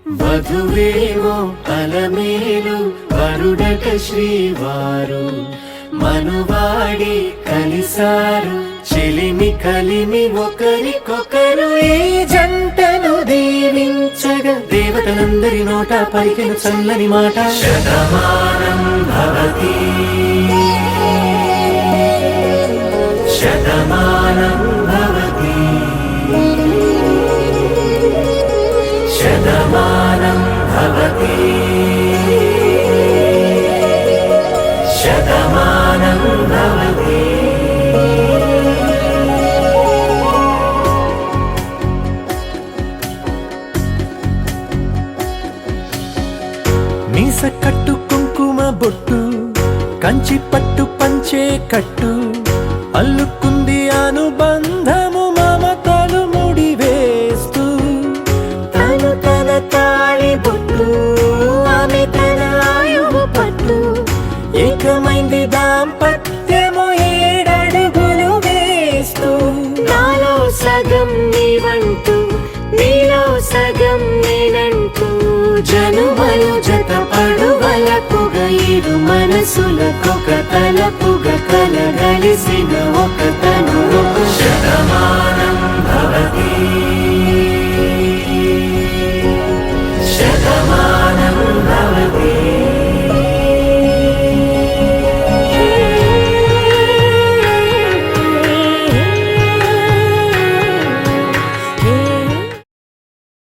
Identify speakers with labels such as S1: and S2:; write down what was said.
S1: వధువేమో అలమేలు వరుడట శ్రీవారు మనువాడి కలిసారు చెలిమి కలిమి ఒకరికొకరు ఈ జంటను దీవించగా దేవతలందరి నోట పలికిన చల్లని మాట శతమానం భవతి శతమానం భవతి శతమానం భవతి శతమానం భవతి. మీస కట్టు కుంకుమ బొట్టు కంచి పట్టు పంచే కట్టు అల్లుకుంది అనుబంధము మమతలు ముడివేస్తూ
S2: తను తన తాళి బొట్టు ఆమె తన ఆయువు పట్టు
S1: ఏకమైంది దాంపత్యము 7 అడుగులు వేస్తూ
S2: నాలో సగం నీవంటూ నీలో సగం నేనంటూ
S1: జనుమలు జత పడువలపుగ ఇరు మనసులకొక తలపుగ కలగలిసిన ఒక తను శతమానం భవతి శతమానం